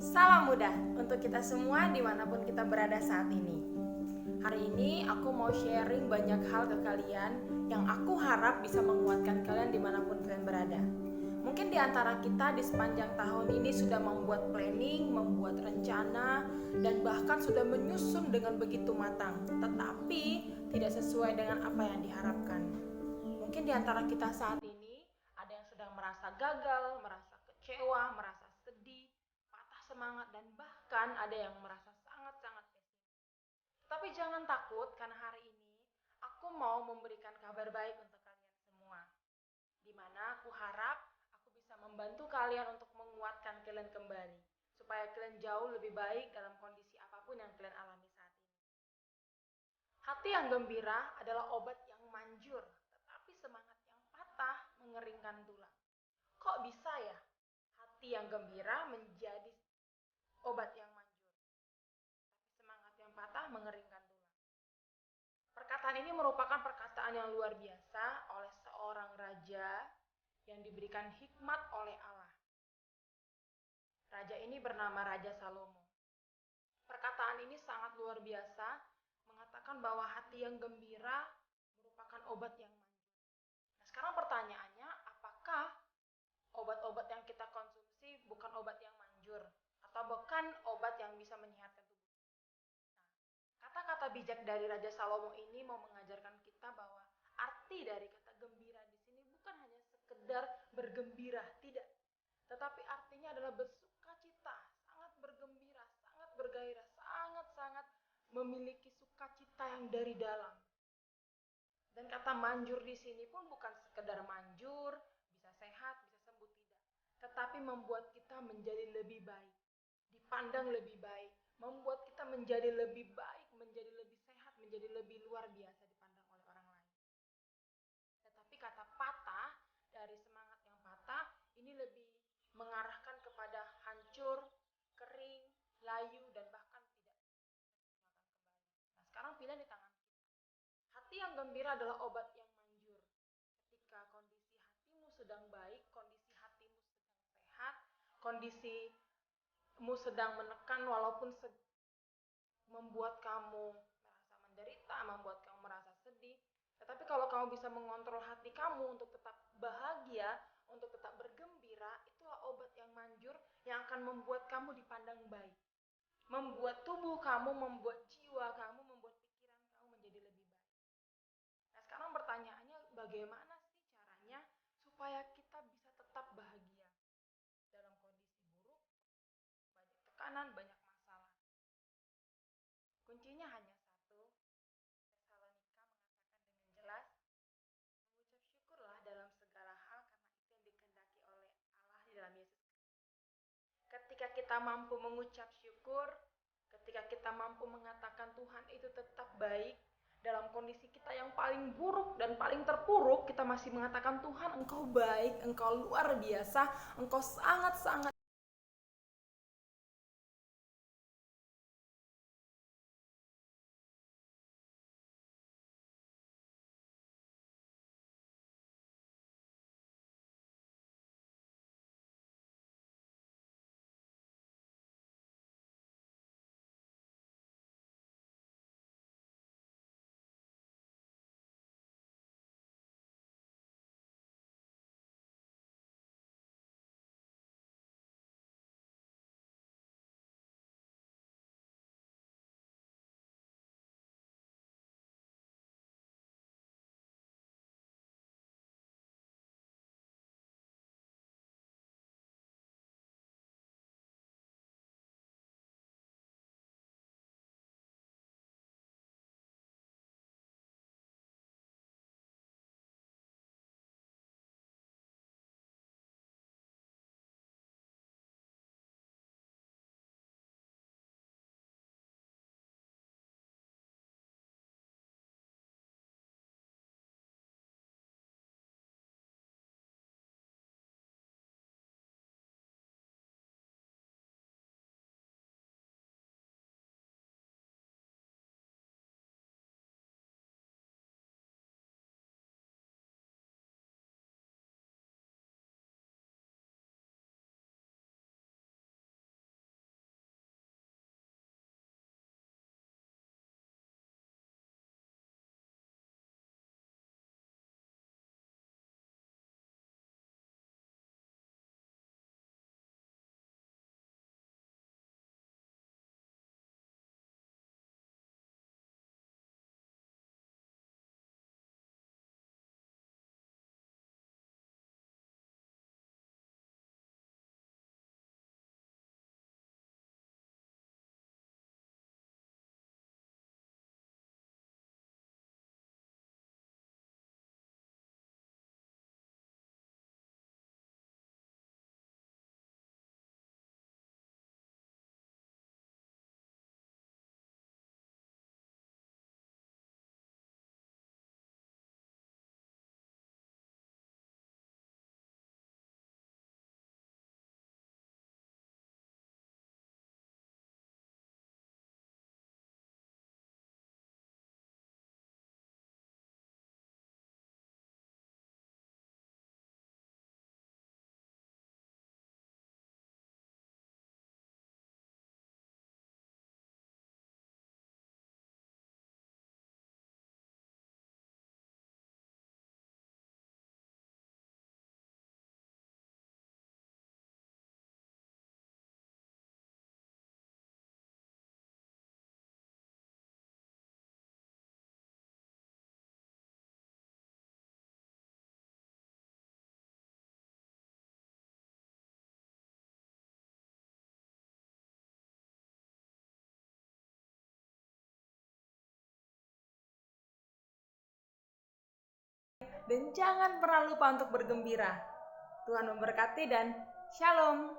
Salam mudah untuk kita semua dimanapun kita berada saat ini. Hari ini aku mau sharing banyak hal ke kalian yang aku harap bisa menguatkan kalian dimanapun kalian berada. Mungkin di antara kita di sepanjang tahun ini sudah membuat planning, membuat rencana, dan bahkan sudah menyusun dengan begitu matang, tetapi tidak sesuai dengan apa yang diharapkan. Mungkin di antara kita saat ini ada yang sedang merasa gagal, merasa kecewa, merasa sedih, patah semangat, dan bahkan ada yang merasa sangat-sangat pesimis. Tapi jangan takut karena hari ini aku mau memberikan kabar baik untuk kalian semua. Di mana aku harap aku bisa membantu kalian untuk menguatkan kalian kembali supaya kalian jauh lebih baik dalam kondisi apapun yang kalian alami saat ini. Hati yang gembira adalah obat yang manjur, tetapi semangat yang patah mengeringkan tulang. Kok bisa ya? Hati yang gembira menjadi obat yang manjur, tapi semangat yang patah mengeringkan tulang. Perkataan ini merupakan perkataan yang luar biasa oleh seorang raja yang diberikan hikmat oleh Allah. Raja ini bernama Raja Salomo. Perkataan ini sangat luar biasa, mengatakan bahwa hati yang gembira merupakan obat yang manjur. Nah, sekarang pertanyaannya, apakah obat-obat yang kita konsumsi bukan obat yang manjur atau bukan obat yang bisa menyehatkan tubuh? Nah, kata-kata bijak dari Raja Salomo ini mau mengajarkan kita bahwa arti dari kata gembira di sini bukan hanya sekedar bergembira, tidak. Tetapi artinya adalah bersuka cita, sangat bergembira, sangat bergairah, sangat-sangat memiliki sukacita yang dari dalam. Dan kata manjur di sini pun bukan sekedar manjur, bisa sehat, bisa sembuh, tidak. Tetapi membuat kita menjadi lebih baik, dipandang lebih baik, membuat kita menjadi lebih baik, menjadi lebih sehat, menjadi lebih luar biasa dipandang oleh orang lain. Tetapi kata patah, dari semangat yang patah, ini lebih mengarahkan kepada hancur, kering, layu, dan bahkan tidak bisa digunakan kembali. Nah, sekarang pilihan di tangan kita. Hati yang gembira adalah obat yang manjur. Ketika kondisi hatimu sedang baik, kondisi hatimu sedang sehat, kondisimu sedang menekan walaupun membuat kamu merasa menderita, membuat kamu merasa sedih. Tetapi kalau kamu bisa mengontrol hati kamu untuk tetap bahagia, untuk tetap bergembira, itulah obat yang manjur yang akan membuat kamu dipandang baik. Membuat tubuh kamu, membuat jiwa kamu, membuat pikiran kamu menjadi lebih baik. Nah, sekarang pertanyaannya, bagaimana sih caranya supaya kita bisa tetap bahagia dalam kondisi buruk, banyak tekanan, banyak masalah? Kuncinya hanya satu. Tesalonika mengatakan dengan jelas, mengucap syukurlah dalam segala hal karena itu yang dikehendaki oleh Allah di dalam Yesus Kristus. Ketika kita mampu mengucap syukur, ketika kita mampu mengatakan Tuhan itu tetap baik, dalam kondisi kita yang paling buruk dan paling terpuruk, kita masih mengatakan Tuhan Engkau baik, Engkau luar biasa, Engkau sangat-sangat dan jangan pernah lupa untuk bergembira. Tuhan memberkati dan shalom.